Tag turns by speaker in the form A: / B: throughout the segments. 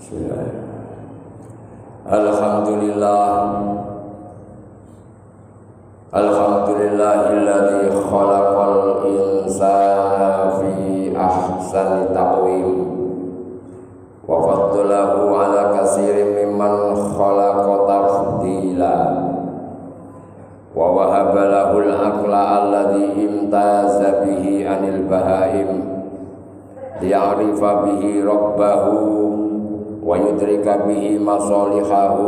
A: Alhamdulillahilladzi khalaqal insana fi ahsani taqwim wa faddalahu ala katsirin mimman khalaqa tafdila wa wahaba lahul aqla alladzi imtaza bihi anil bahaim liya'rifa bihi rabbahu wa yudrika bihi masalihahu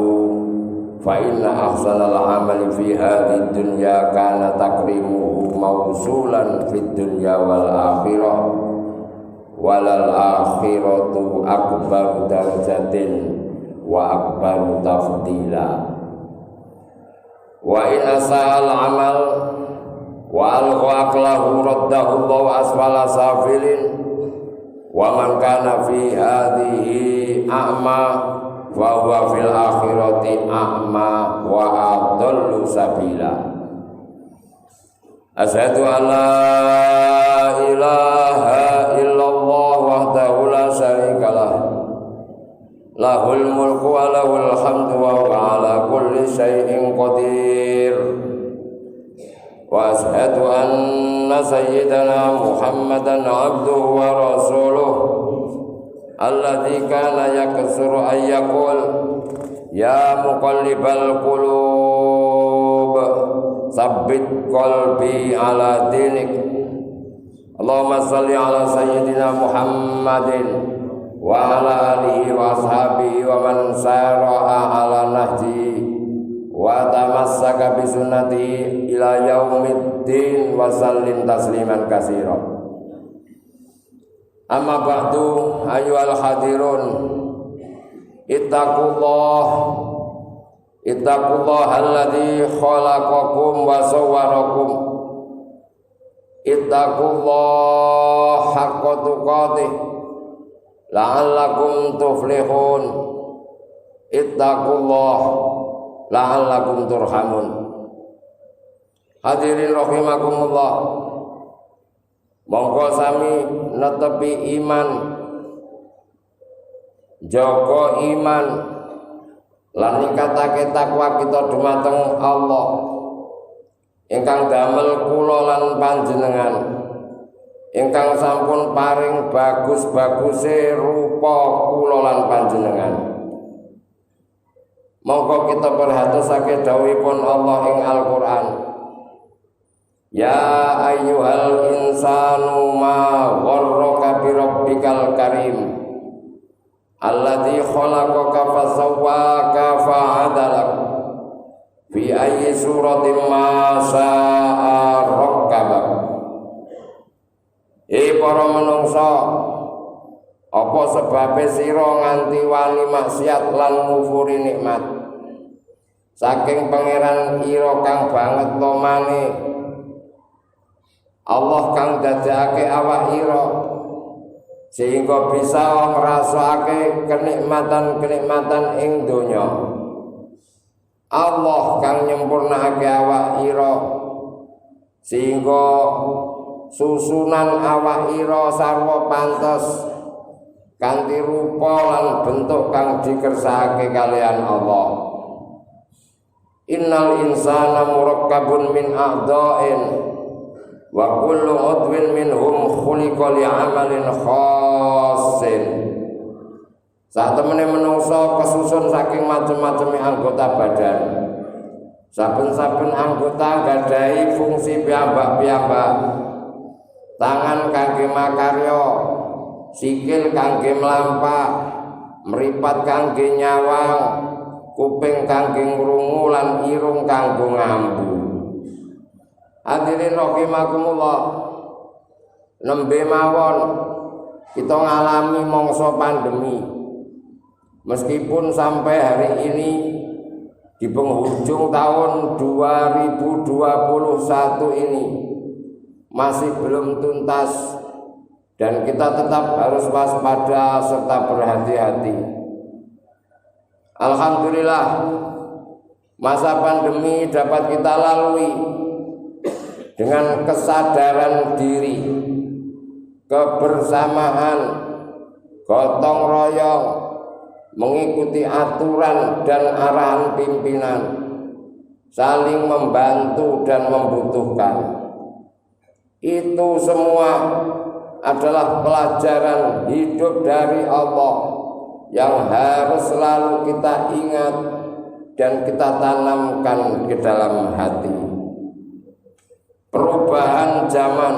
A: fa inna ahsanal amali fi hadhihi dunya kana takrimuhu mawsulan fid dunya wal akhirah walal akhiratu akbaru darajatin wa akbaru tafdila wa in asa'al amal wa alqa aqlahu raddahu Allah asfala safilin wa man kana fi hadhihi a'ma wa huwa fil akhirati a'ma wa adallu sabila. Asyhadu an la ilaha illallah wahdahu la syarikalah lahul mulku wa lahul hamdu wa huwa ala kulli syai'in qadir. Wa asyhadu anna sayyidana Muhammadan abduhu wa rasuluh alladzi kana yaksuru ay yaqul ya muqallibal qulub tsabbit qalbi ala dinik. Allahumma shalli ala sayyidina Muhammadin wa ala alihi wa ashabihi wa man sara'a ala nahji wa tamassaka bi sunnati ila yaumiddin wa sallim tasliman katsiran. Amma ba'du ayyuhal hadirun ittaqullah alladzi khalaqakum wa sawwarakum ittaqullah haqqa tuqatih la'allakum tuflihun ittaqullah la'allakum turhamun. Hadirin rahimakumullah, monggo sami netepi iman, jaga iman lan ningkatake takwa kita dumateng Allah ingkang damel kula lan panjenengan ingkang sampun paring bagus-baguse rupa kula lan panjenengan. Monggo kita perhatusake dawuhipun Allah ing Al-Qur'an. Ya ayyuhal insanu ma gharraka bi rabbikal karim alladzi khalaqaka fasawwaka fa'adalak fi ayyi suratin ma syaa rakkabak. Para manungsa, apa sebabe sira nganti wani maksiat lan ngufuri nikmat saking pangeran ira kang banget lomane Allah kang dadekake awak ira sehingga bisa ngrasakake kenikmatan-kenikmatan ing donya. Allah kang nyempurnakake awak ira sehingga susunan awak ira sarwa pantes kanthi rupa lan bentuk kang dikersakake kalian Allah. Innal insana murakkabun min a'dha'in wa kullu udwin minhum khuliqa li'amalin khassin. Saat temene menungso kesusun saking macam-macam anggota badan. Saben-saben anggota gadahi fungsi piyambak-piyambak. Tangan kangge makarya, sikil kangge mlampah, mripat kangge nyawang, kuping kangge ngrungu lan irung kanggo ngambu. Hadirin rahimakumullah, nembe mawon kita ngalami mangsa pandemi. Meskipun sampai hari ini di penghujung tahun 2021 ini masih belum tuntas dan kita tetap harus waspada serta berhati-hati. Alhamdulillah, masa pandemi dapat kita lalui dengan kesadaran diri, kebersamaan, gotong royong, mengikuti aturan dan arahan pimpinan, saling membantu dan membutuhkan. Itu semua adalah pelajaran hidup dari Allah yang harus selalu kita ingat dan kita tanamkan ke dalam hati. Perubahan zaman,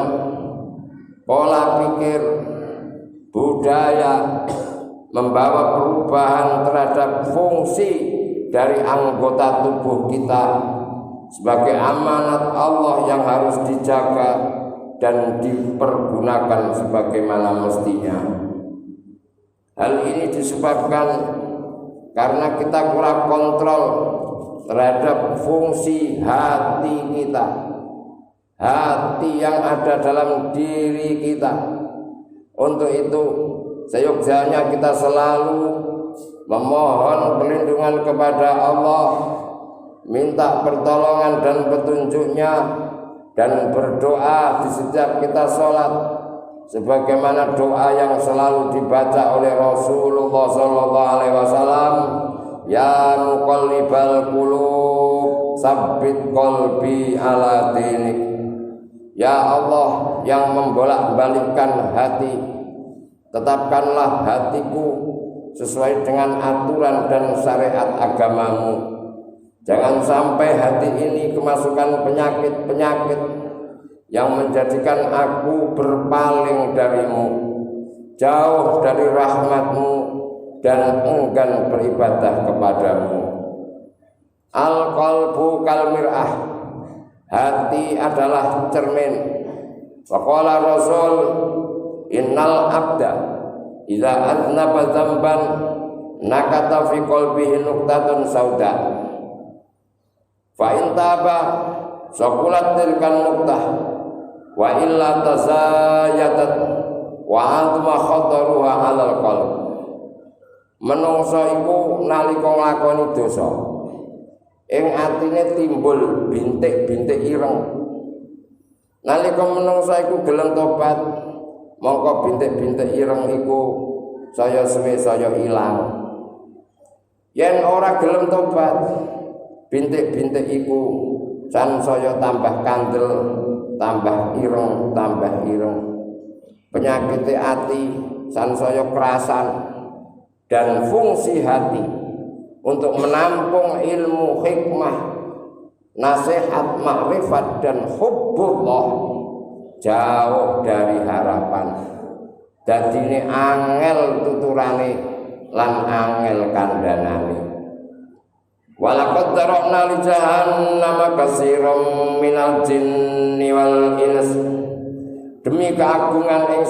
A: pola pikir, budaya membawa perubahan terhadap fungsi dari anggota tubuh kita sebagai amanat Allah yang harus dijaga dan dipergunakan sebagaimana mestinya. Hal ini disebabkan karena kita kurang kontrol terhadap fungsi hati kita, hati yang ada dalam diri kita. Untuk itu seyogyanya kita selalu memohon perlindungan kepada Allah, minta pertolongan dan petunjuknya, dan berdoa di setiap kita sholat sebagaimana doa yang selalu dibaca oleh Rasulullah SAW, ya muqallibal qulub tsabbit qalbi ala dinik. Ya Allah yang membolak-balikkan hati, tetapkanlah hatiku sesuai dengan aturan dan syariat agamamu. Jangan sampai hati ini kemasukan penyakit-penyakit yang menjadikan aku berpaling darimu, jauh dari rahmatmu, dan enggan beribadah kepadamu. Al-qalbu kal mir'ah, hati adalah cermin. Faqala Rasul, innal abda idza aznaba dzamban nakata fi qalbihi nuqtatun sauda. Fa in taba saqulat tilkan nuqtah wa illa tazayatat wa azma khataruha 'alal qalb. Menungso iku nalika nglakoni dosa, ing atine timbul bintik-bintik ireng. Nalika menungso iku gelem tobat, mongko bintik-bintik ireng iku saya suwe saya ilang. Yen ora gelem tobat, bintik-bintik iku sansaya tambah kandel, tambah ireng, tambah ireng. Penyakit hati sansaya kerasan, dan fungsi hati untuk menampung ilmu hikmah, nasihat, makrifat dan hubbullah jauh dari harapan. Dadine angel tuturane lan angel kandhanane. Walaqad darabna li jahannama katsiran minal jinni wal ins. Demi keagungan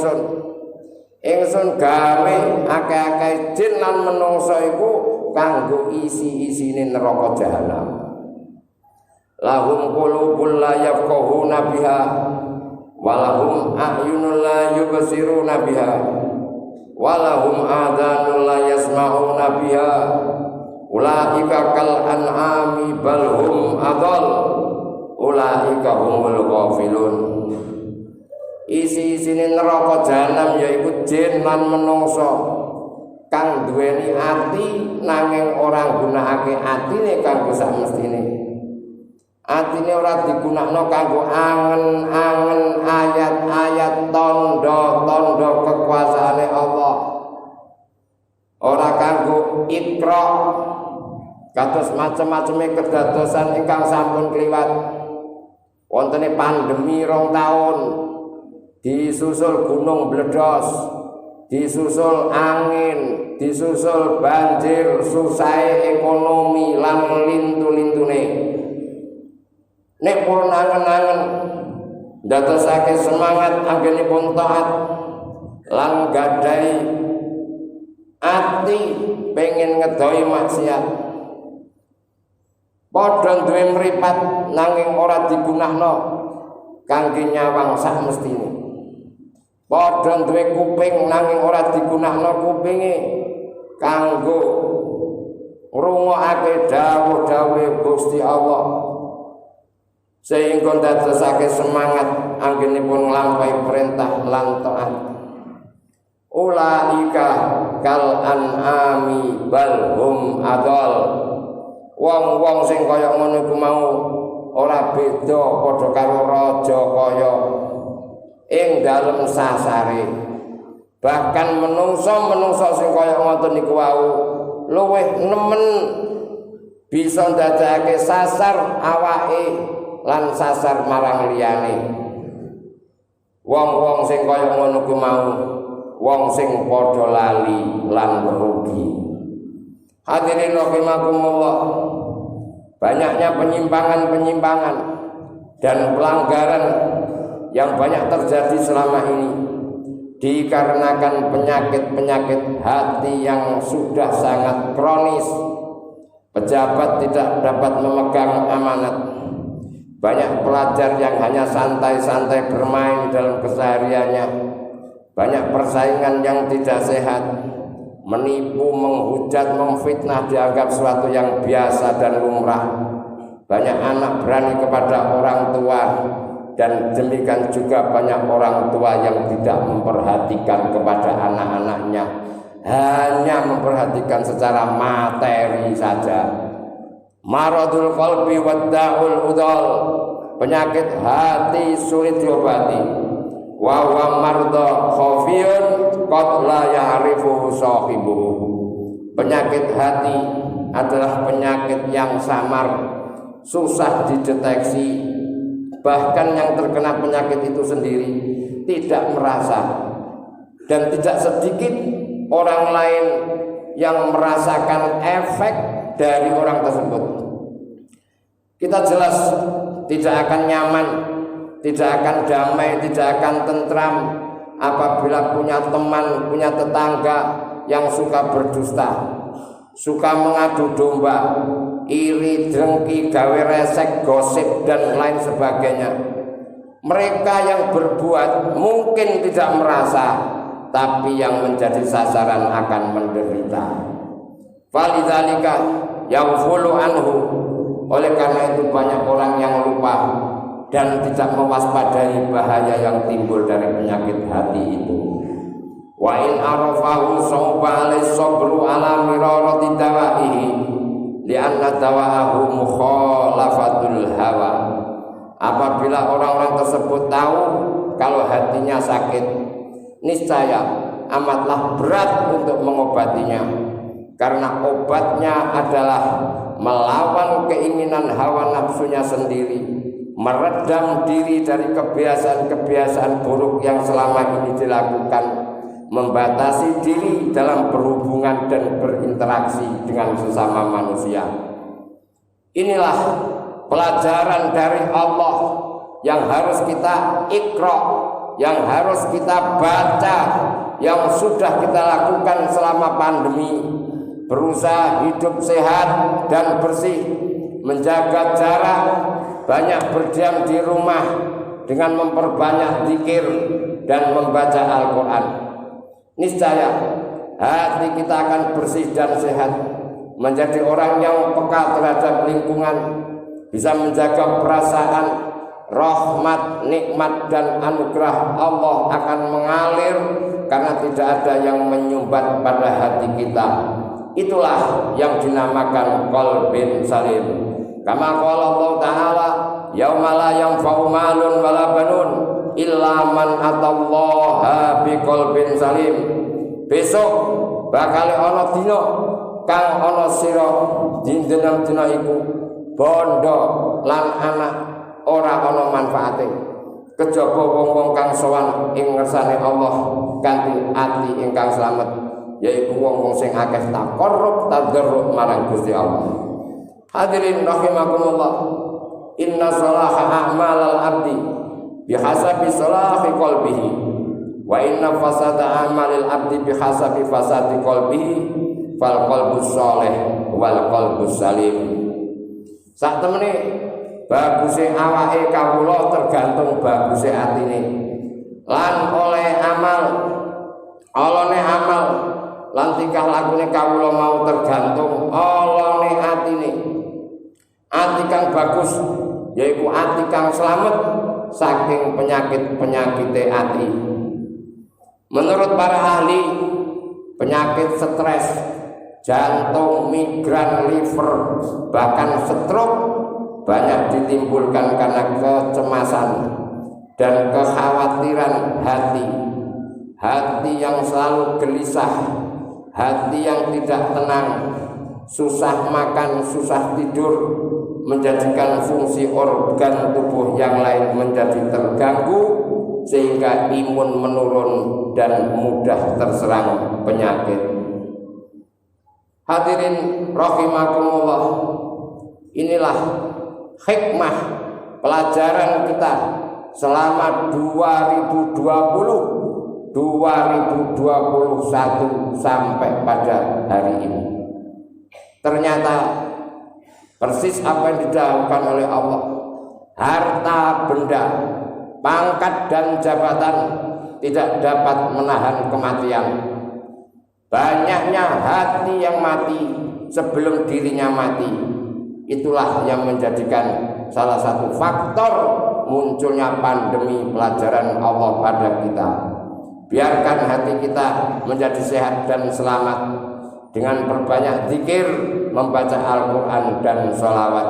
A: ingsun gawe akeh-akeh jin lan menungsa iku kanggo isi-isine neraka jahanam. Lahum qulubul la yafqahuna biha walahum a'yunul la yubsiruna biha walahum adhanul la yasma'una biha ulaika kal an'ami bal hum adall ulaika humul ghafilun. Isi-isine neraka jahanam yaiku jin lan menungsa kang duweni ati nanging ora gunakake atine kanggo sak mestine. Atine ora digunakno kanggo angen-angen ayat-ayat tanda-tanda kekuasaane Allah. Ora kanggo ikra kados macem-maceme kedadosan ingkang sampun kliwat. Wontene pandemi 2 tahun, disusul gunung bledos, disusul angin, disusul banjir, susahe ekonomi lan lintu-lintune. Nek pun angen-angen ndadosake semangat anggenipun taat lan gadhahi ati pengen ngedoi maksiat. Padha duwe mripat nanging ora digunakno kangge nyawang sak mestine. Padha duwe kuping nanging ora digunakno kupinge kanggo ngrungokake dawuh-dawuhe Gusti Allah, sehingga ndadosake semangat anggenipun nglampahi perintah lan taat. ulaika kal an'ami bal hum adol. Wong-wong sing kaya ngono iku mau ora beda padha karo raja kaya ing dalem sasare. Bahkan menungso sing kaya ngoten niku wau luwih nemen bisa ndadekake sasar awake lan sasar marang liyane. Wong-wong sing kaya ngono ku mau wong sing padha lali lan rugi. Hadirin rahimakumullah, banyaknya penyimpangan-penyimpangan dan pelanggaran yang banyak terjadi selama ini dikarenakan penyakit-penyakit hati yang sudah sangat kronis. Pejabat tidak dapat memegang amanat. Banyak pelajar yang hanya santai-santai bermain dalam kesehariannya. Banyak persaingan yang tidak sehat. Menipu, menghujat, memfitnah dianggap suatu yang biasa dan lumrah. Banyak anak berani kepada orang tua, dan demikian juga banyak orang tua yang tidak memperhatikan kepada anak-anaknya, hanya memperhatikan secara materi saja. Maradul qalbi wadda'ul udol, penyakit hati sulit diobati. Wa huwa marda khafiyun qad la ya'rifu sahibuhu. Penyakit hati adalah penyakit yang samar, susah dideteksi. Bahkan yang terkena penyakit itu sendiri tidak merasa, dan tidak sedikit orang lain yang merasakan efek dari orang tersebut. Kita jelas tidak akan nyaman, tidak akan damai, tidak akan tentram apabila punya teman, punya tetangga yang suka berdusta, suka mengadu domba, iri, dengki, gawe resek, gosip dan lain sebagainya. Mereka yang berbuat mungkin tidak merasa, tapi yang menjadi sasaran akan menderita. Falidzalika yaghfulu anhu. Oleh karena itu banyak orang yang lupa dan tidak mewaspadai bahaya yang timbul dari penyakit hati itu. Wa in arafahu sawba alai sabru ala mirarati dawaihi lianna dawa'ahu mukhalafatul hawa. Apabila orang-orang tersebut tahu kalau hatinya sakit, niscaya amatlah berat untuk mengobatinya, karena obatnya adalah melawan keinginan hawa nafsunya sendiri, meredam diri dari kebiasaan-kebiasaan buruk yang selama ini dilakukan, membatasi diri dalam berhubungan dan berinteraksi dengan sesama manusia. Inilah pelajaran dari Allah yang harus kita ikra, yang harus kita baca, yang sudah kita lakukan selama pandemi. Berusaha hidup sehat dan bersih, menjaga jarak, banyak berdiam di rumah dengan memperbanyak zikir dan membaca Al-Quran. Niscaya hati kita akan bersih dan sehat, menjadi orang yang peka terhadap lingkungan, bisa menjaga perasaan, rahmat, nikmat dan anugerah Allah akan mengalir karena tidak ada yang menyumbat pada hati kita. Itulah yang dinamakan qalbin salim. Kama qala Allah Ta'ala, yauma la yanfa'u malun wala banun illa man atallaha biqalbin salim. Besok bakal ana dina kang ana sira dina iku bondo lan anak ora ana manfaate, kejaba wong-wong kang sowan ing ngersane Allah kanthi ati ingkang slamet, yaitu wong-wong sing akeh taqarrub tadarrub marang Gusti Allah. Hadirin rahimakumullah, inna salaha a'malal abdi bihasabi salahi qalbihi wa inna fasada a'malil abdi bihasabi fasadi qalbihi fal qalbus shalih wal qalbus salim. Sak temene baguse awake kawula tergantung baguse atine, lan oleh amal olone amal lan tingkah lakune kawula mau tergantung olone atine. Ati kang bagus yaiku ati kang slamet saking penyakit-penyakite ati. Menurut para ahli, penyakit stres, jantung, migran, liver, bahkan stroke banyak ditimbulkan karena kecemasan dan kekhawatiran hati. Hati yang selalu gelisah, hati yang tidak tenang, susah makan, susah tidur, menjadikan fungsi organ tubuh yang lain menjadi terganggu sehingga imun menurun dan mudah terserang penyakit. Hadirin rahimakumullah, inilah hikmah pelajaran kita selama 2021 sampai pada hari ini. Ternyata persis apa yang didahulukan oleh Allah, harta benda, pangkat dan jabatan tidak dapat menahan kematian. Banyaknya hati yang mati sebelum dirinya mati, itulah yang menjadikan salah satu faktor munculnya pandemi pelajaran Allah pada kita. Biarkan hati kita menjadi sehat dan selamat dengan perbanyak zikir, membaca Al-Quran dan sholawat,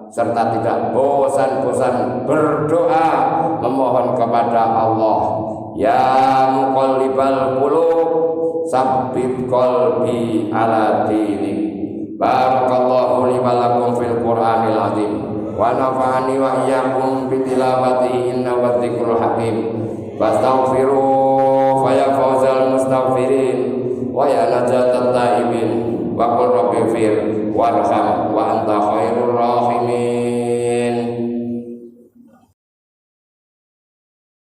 A: serta tidak bosan-bosan berdoa memohon kepada Allah. Ya muqallibal qulub, sabbit qalbi ala dinik. Barakallahu li wa lakum fil Qur'anil azim wa nafa'ani wa iyyakum bi tilawatihi innahu wadh-dhikrul hakim. Wastaghfiru fa ya fawzal mustaghfirin wa ya najatat taibin wa qul rabbi fir warham